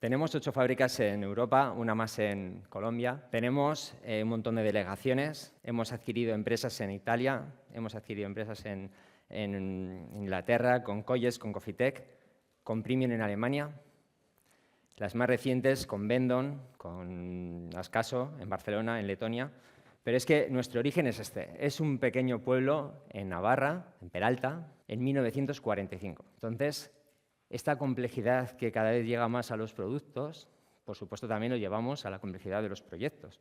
Tenemos 8 fábricas en Europa, una más en Colombia. Tenemos un montón de delegaciones. Hemos adquirido empresas en Italia, hemos adquirido empresas en Inglaterra, con Colles, con Cofitec, con Premium en Alemania. Las más recientes con Bendon, con Ascaso en Barcelona, en Letonia. Pero es que nuestro origen es este. Es un pequeño pueblo en Navarra, en Peralta, en 1945. Entonces, esta complejidad que cada vez llega más a los productos, por supuesto también lo llevamos a la complejidad de los proyectos.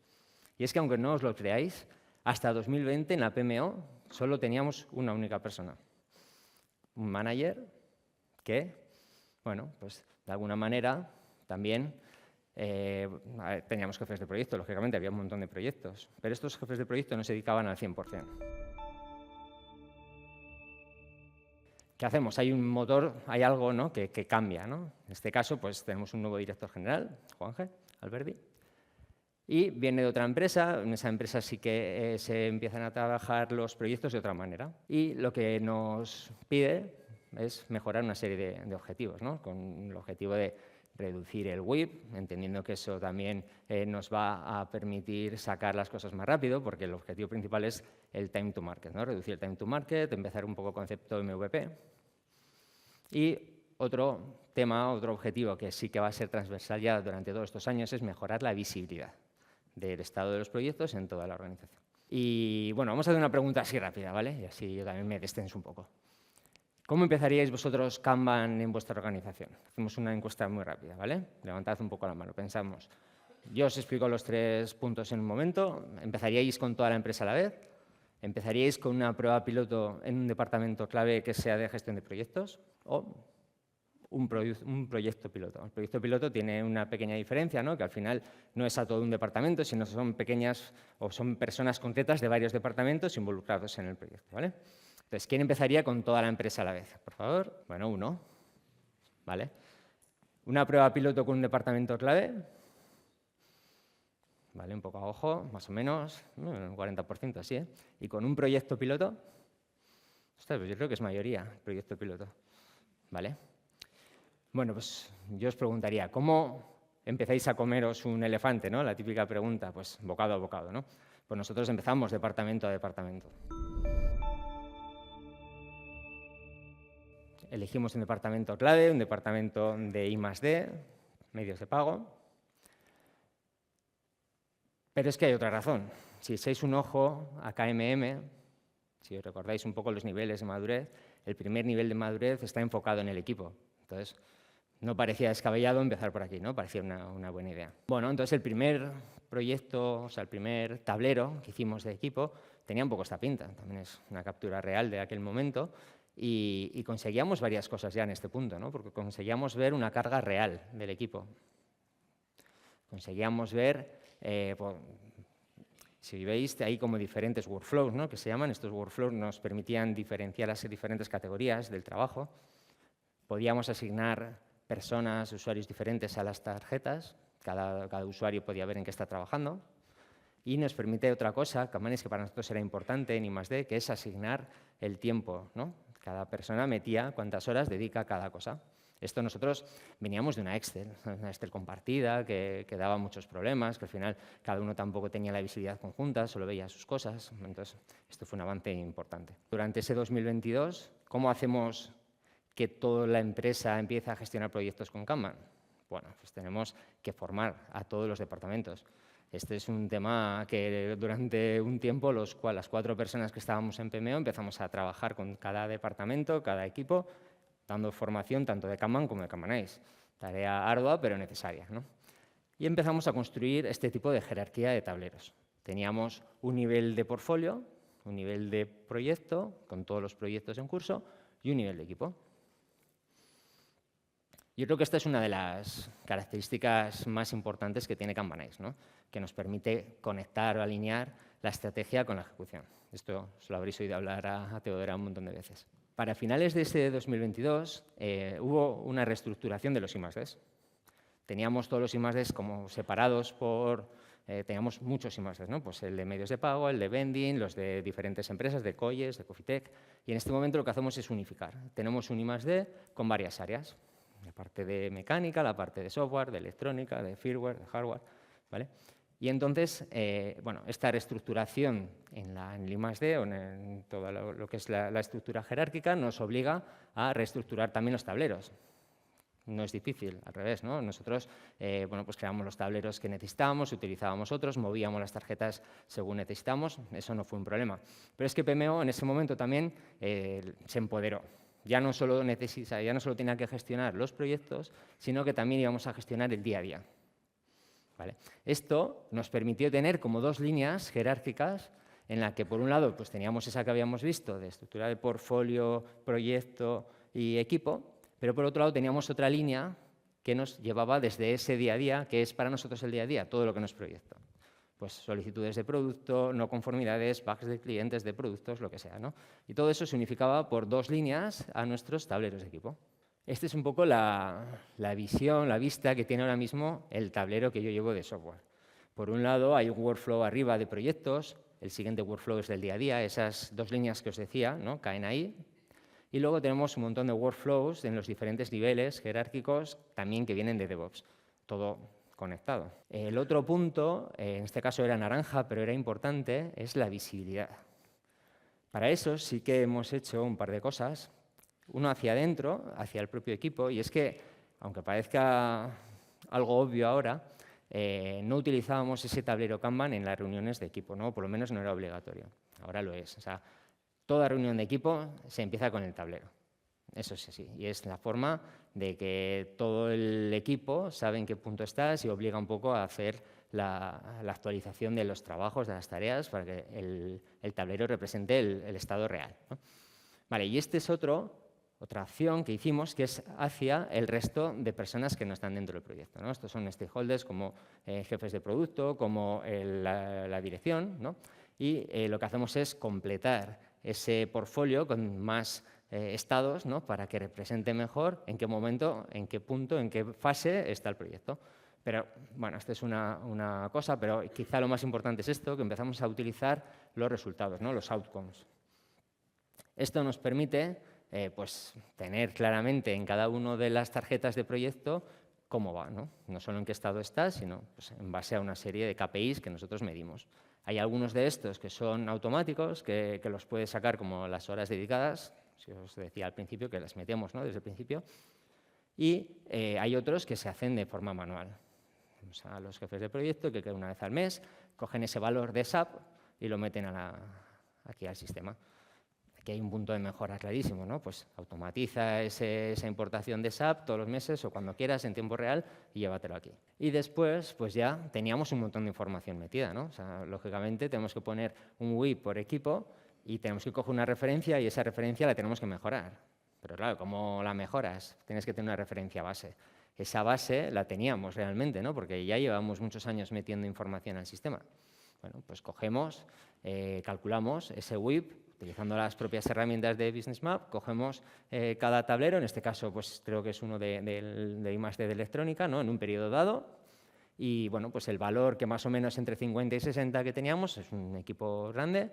Y es que, aunque no os lo creáis, hasta 2020 en la PMO solo teníamos una única persona. Un manager que, bueno, pues de alguna manera también teníamos jefes de proyecto, lógicamente había un montón de proyectos, pero estos jefes de proyecto no se dedicaban al 100%. ¿Qué hacemos? Hay un motor, hay algo, ¿no?, que cambia, ¿no? En este caso, pues tenemos un nuevo director general, Juanje Alberdi, y viene de otra empresa. En esa empresa sí que se empiezan a trabajar los proyectos de otra manera. Y lo que nos pide es mejorar una serie de objetivos, ¿no? Con el objetivo de reducir el WIP, entendiendo que eso también nos va a permitir sacar las cosas más rápido, porque el objetivo principal es el time to market, ¿no? Reducir el time to market, empezar un poco concepto MVP. Y otro tema, otro objetivo que sí que va a ser transversal ya durante todos estos años es mejorar la visibilidad del estado de los proyectos en toda la organización. Y bueno, vamos a hacer una pregunta así rápida, ¿vale? Y así yo también me destenso un poco. ¿Cómo empezaríais vosotros Kanban en vuestra organización? Hacemos una encuesta muy rápida, ¿vale? Levantad un poco la mano, pensamos. Yo os explico los 3 puntos en un momento. ¿Empezaríais con toda la empresa a la vez? ¿Empezaríais con una prueba piloto en un departamento clave que sea de gestión de proyectos? ¿O un proyecto piloto? El proyecto piloto tiene una pequeña diferencia, ¿no? Que al final no es a todo un departamento, sino son pequeñas o son personas concretas de varios departamentos involucrados en el proyecto, ¿vale? Entonces, ¿quién empezaría con toda la empresa a la vez? Por favor. Bueno, uno. ¿Vale? ¿Una prueba piloto con un departamento clave? ¿Vale? Un poco a ojo, más o menos, un 40%, así, ¿eh? ¿Y con un proyecto piloto? Ostras, pues yo creo que es mayoría, proyecto piloto. ¿Vale? Bueno, pues yo os preguntaría, ¿cómo empezáis a comeros un elefante, ¿no? La típica pregunta, pues bocado a bocado, ¿no? Pues nosotros empezamos departamento a departamento. Elegimos un departamento clave, un departamento de I+D, medios de pago. Pero es que hay otra razón. Si echáis un ojo a KMM, si os recordáis un poco los niveles de madurez, el primer nivel de madurez está enfocado en el equipo. Entonces, no parecía descabellado empezar por aquí, ¿no? Parecía una buena idea. Bueno, entonces el primer proyecto, o sea, el primer tablero que hicimos de equipo tenía un poco esta pinta. También es una captura real de aquel momento. Y conseguíamos varias cosas ya en este punto, ¿no? Porque conseguíamos ver una carga real del equipo. Conseguíamos ver, si veis, hay como diferentes workflows, ¿no?, que se llaman. Estos workflows nos permitían diferenciar las diferentes categorías del trabajo. Podíamos asignar personas, usuarios diferentes a las tarjetas. Cada usuario podía ver en qué está trabajando. Y nos permite otra cosa, que para nosotros era importante en I+D, que es asignar el tiempo, ¿no? Cada persona metía cuántas horas dedica a cada cosa. Esto nosotros veníamos de una Excel compartida, que daba muchos problemas, que al final cada uno tampoco tenía la visibilidad conjunta, solo veía sus cosas. Entonces, esto fue un avance importante. Durante ese 2022, ¿cómo hacemos que toda la empresa empiece a gestionar proyectos con Kanban? Bueno, pues tenemos que formar a todos los departamentos. Este es un tema que durante un tiempo las 4 personas que estábamos en PMO empezamos a trabajar con cada departamento, cada equipo, dando formación tanto de Kanban como de Kanbanize. Tarea ardua, pero necesaria, ¿no? Y empezamos a construir este tipo de jerarquía de tableros. Teníamos un nivel de portfolio, un nivel de proyecto, con todos los proyectos en curso, y un nivel de equipo. Yo creo que esta es una de las características más importantes que tiene Kanbanize, ¿no? Que nos permite conectar o alinear la estrategia con la ejecución. Esto os lo habréis oído hablar a Teodora un montón de veces. Para finales de este 2022 hubo una reestructuración de los I+Ds. Teníamos todos los I+Ds como separados por... teníamos muchos I+Ds, ¿no? Pues el de medios de pago, el de vending, los de diferentes empresas, de Colles, de Cofitec. Y en este momento lo que hacemos es unificar. Tenemos un I+D con varias áreas. la parte de mecánica, la parte de software, de electrónica, de firmware, de hardware, ¿vale? Y entonces, bueno, esta reestructuración en el I+D o en todo lo que es la estructura jerárquica nos obliga a reestructurar también los tableros. No es difícil, al revés, ¿no? Nosotros, bueno, pues creamos los tableros que necesitábamos, utilizábamos otros, movíamos las tarjetas según necesitamos, eso no fue un problema. Pero es que PMO en ese momento también se empoderó. Ya no solo tenía que gestionar los proyectos, sino que también íbamos a gestionar el día a día. ¿Vale? Esto nos permitió tener como dos líneas jerárquicas en la que, por un lado, pues teníamos esa que habíamos visto de estructura de portfolio, proyecto y equipo, pero por otro lado teníamos otra línea que nos llevaba desde ese día a día, que es para nosotros el día a día, todo lo que no es proyecto. Pues solicitudes de producto, no conformidades, bugs de clientes, de productos, lo que sea, ¿no? Y todo eso se unificaba por dos líneas a nuestros tableros de equipo. Esta es un poco la visión, la vista que tiene ahora mismo el tablero que yo llevo de software. Por un lado, hay un workflow arriba de proyectos, el siguiente workflow es del día a día, esas dos líneas que os decía, ¿no? Caen ahí. Y luego tenemos un montón de workflows en los diferentes niveles jerárquicos también que vienen de DevOps, todo conectado. El otro punto, en este caso era naranja, pero era importante, es la visibilidad. Para eso sí que hemos hecho un par de cosas. Uno hacia adentro, hacia el propio equipo, y es que, aunque parezca algo obvio ahora, no utilizábamos ese tablero Kanban en las reuniones de equipo, ¿no? Por lo menos no era obligatorio. Ahora lo es. O sea, toda reunión de equipo se empieza con el tablero. Eso es así. Y es la forma de que todo el equipo sabe en qué punto estás y obliga un poco a hacer la actualización de los trabajos, de las tareas, para que el tablero represente el estado real, ¿no? Vale, y este es otra acción que hicimos, que es hacia el resto de personas que no están dentro del proyecto, ¿no? Estos son stakeholders como jefes de producto, como la dirección, ¿no? Y lo que hacemos es completar ese portfolio con más estados, ¿no? Para que represente mejor en qué momento, en qué punto, en qué fase está el proyecto. Pero, bueno, esto es una cosa, pero quizá lo más importante es esto, que empezamos a utilizar los resultados, ¿no? Los outcomes. Esto nos permite pues, tener claramente en cada una de las tarjetas de proyecto cómo va, ¿no? No solo en qué estado está, sino pues, en base a una serie de KPIs que nosotros medimos. Hay algunos de estos que son automáticos, que los puedes sacar como las horas dedicadas, si os decía al principio que las metemos, ¿no? Desde el principio, y hay otros que se hacen de forma manual. O sea, los jefes de proyecto que una vez al mes cogen ese valor de SAP y lo meten aquí al sistema. Aquí hay un punto de mejora clarísimo, ¿no? Pues automatiza esa importación de SAP todos los meses o cuando quieras en tiempo real y llévatelo aquí. Y después, pues ya teníamos un montón de información metida, ¿no? O sea, lógicamente tenemos que poner un WIP por equipo y tenemos que coger una referencia y esa referencia la tenemos que mejorar. Pero claro, ¿cómo la mejoras? Tienes que tener una referencia base. Esa base la teníamos realmente, ¿no? Porque ya llevamos muchos años metiendo información al sistema. Bueno, pues cogemos, calculamos ese WIP, utilizando las propias herramientas de Business Map, cogemos cada tablero, en este caso pues creo que es uno de I+D de electrónica, ¿no? En un periodo dado, y bueno, pues el valor que más o menos entre 50 y 60 que teníamos, es un equipo grande,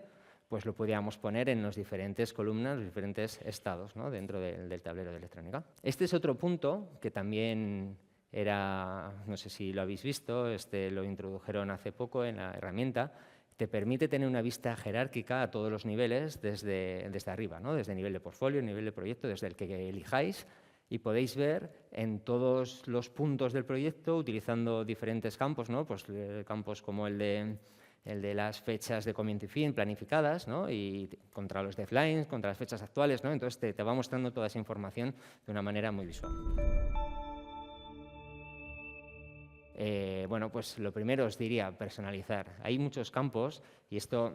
pues lo podíamos poner en las diferentes columnas, los diferentes estados, ¿no? Dentro del tablero de electrónica. Este es otro punto que también era, no sé si lo habéis visto, lo introdujeron hace poco en la herramienta. Te permite tener una vista jerárquica a todos los niveles desde arriba, ¿no? Desde el nivel de portfolio, el nivel de proyecto, desde el que elijáis, y podéis ver en todos los puntos del proyecto, utilizando diferentes campos, ¿no? Pues campos como el de las fechas de comienzo y fin planificadas, ¿no? Y contra los deadlines, contra las fechas actuales, ¿no? Entonces te va mostrando toda esa información de una manera muy visual. Bueno, pues lo primero os diría personalizar. Hay muchos campos, y esto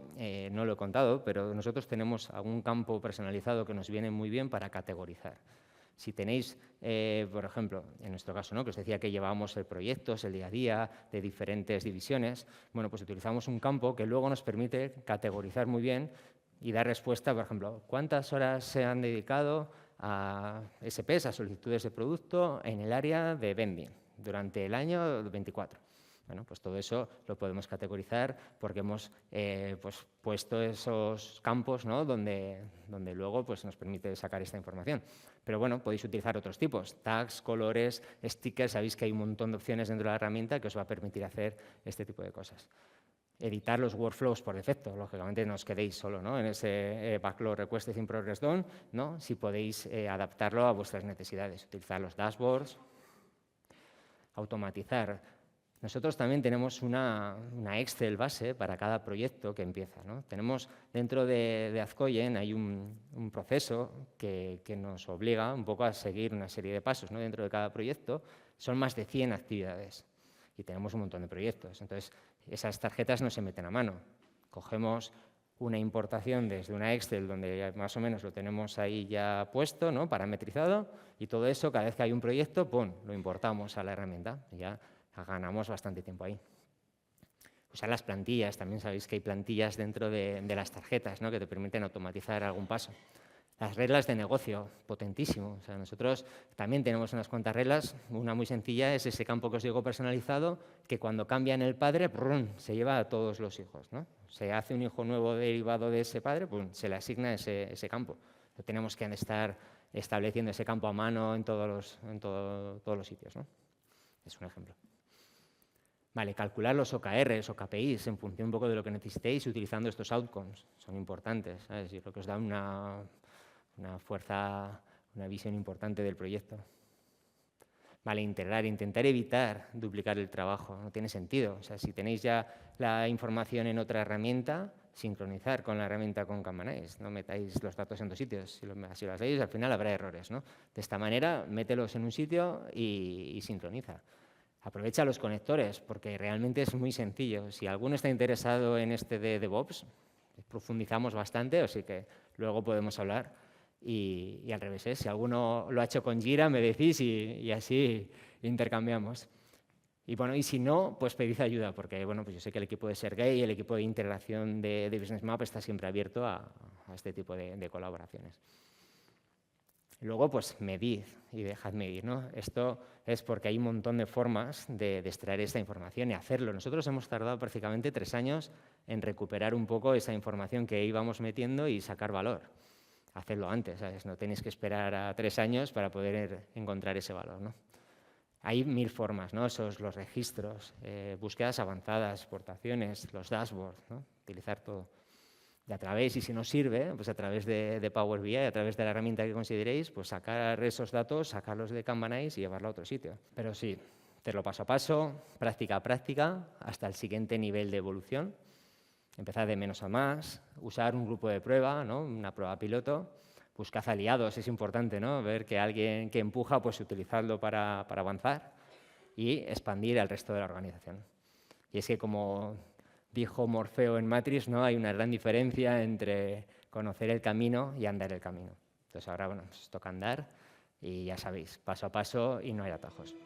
no lo he contado, pero nosotros tenemos algún campo personalizado que nos viene muy bien para categorizar. Si tenéis, por ejemplo, en nuestro caso, ¿no? Que os decía que llevábamos proyectos, el día a día, de diferentes divisiones, bueno, pues utilizamos un campo que luego nos permite categorizar muy bien y dar respuesta, por ejemplo, cuántas horas se han dedicado a SPs, a solicitudes de producto, en el área de vending durante el año 24. Bueno, pues todo eso lo podemos categorizar porque hemos pues puesto esos campos, ¿no? donde luego pues nos permite sacar esta información. Pero bueno, podéis utilizar otros tipos, tags, colores, stickers, sabéis que hay un montón de opciones dentro de la herramienta que os va a permitir hacer este tipo de cosas. Editar los workflows por defecto, lógicamente no os quedéis solo, ¿no? En ese backlog requested in progress done, ¿no? Si podéis adaptarlo a vuestras necesidades, utilizar los dashboards, automatizar. Nosotros también tenemos una Excel base para cada proyecto que empieza, ¿no? Tenemos dentro de Azkoyen hay un proceso que nos obliga un poco a seguir una serie de pasos, ¿no? Dentro de cada proyecto son más de 100 actividades y tenemos un montón de proyectos. Entonces, esas tarjetas no se meten a mano. Cogemos una importación desde una Excel donde ya más o menos lo tenemos ahí ya puesto, ¿no? Parametrizado, y todo eso, cada vez que hay un proyecto, ¡pum!, lo importamos a la herramienta. Y ya ganamos bastante tiempo ahí. Usar las plantillas, también sabéis que hay plantillas dentro de las tarjetas, ¿no? Que te permiten automatizar algún paso. Las reglas de negocio, potentísimo. O sea, nosotros también tenemos unas cuantas reglas. Una muy sencilla es ese campo que os digo personalizado, que cuando cambian el padre, ¡brum!, se lleva a todos los hijos, ¿no? Se hace un hijo nuevo derivado de ese padre, ¡brum!, se le asigna ese campo. No tenemos que estar estableciendo ese campo a mano en todos los sitios, ¿no? Es un ejemplo. Vale, calcular los OKRs o KPIs en función un poco de lo que necesitéis utilizando estos outcomes. Son importantes, ¿sabes? Yo creo que os da una fuerza, una visión importante del proyecto. Vale, intentar evitar duplicar el trabajo, no tiene sentido. O sea, si tenéis ya la información en otra herramienta, sincronizar con la herramienta con Kanban-Ice. No metáis los datos en dos sitios. Si lo hacéis, al final habrá errores, ¿no? De esta manera, mételos en un sitio y sincroniza. Aprovecha los conectores, porque realmente es muy sencillo. Si alguno está interesado en este de DevOps, profundizamos bastante, así que luego podemos hablar. Y al revés, si alguno lo ha hecho con Jira, me decís y así intercambiamos. Y bueno, y si no, pues pedid ayuda, porque bueno, pues yo sé que el equipo de Sergey, el equipo de integración de Business Map está siempre abierto a este tipo de colaboraciones. Luego, pues medid y dejad medir, ¿no? Esto es porque hay un montón de formas de extraer esta información y hacerlo. Nosotros hemos tardado prácticamente 3 años en recuperar un poco esa información que íbamos metiendo y sacar valor. Hacedlo antes, ¿sabes? No tenéis que esperar a 3 años para poder encontrar ese valor, ¿no? Hay 1000 formas, ¿no? Esos, los registros, búsquedas avanzadas, exportaciones, los dashboards, ¿no? Utilizar todo. Y a través, y si no sirve, pues a través de Power BI, a través de la herramienta que consideréis, pues sacar esos datos, sacarlos de Kanban-Ice y llevarlo a otro sitio. Pero sí, hacerlo paso a paso, práctica a práctica, hasta el siguiente nivel de evolución. Empezar de menos a más, usar un grupo de prueba, ¿no? Una prueba piloto. Buscad aliados, es importante, ¿no? Ver que alguien que empuja, pues utilizarlo para avanzar y expandir al resto de la organización. Y es que como dijo Morfeo en Matrix, ¿no? Hay una gran diferencia entre conocer el camino y andar el camino. Entonces ahora, bueno, pues toca andar y ya sabéis, paso a paso y no hay atajos.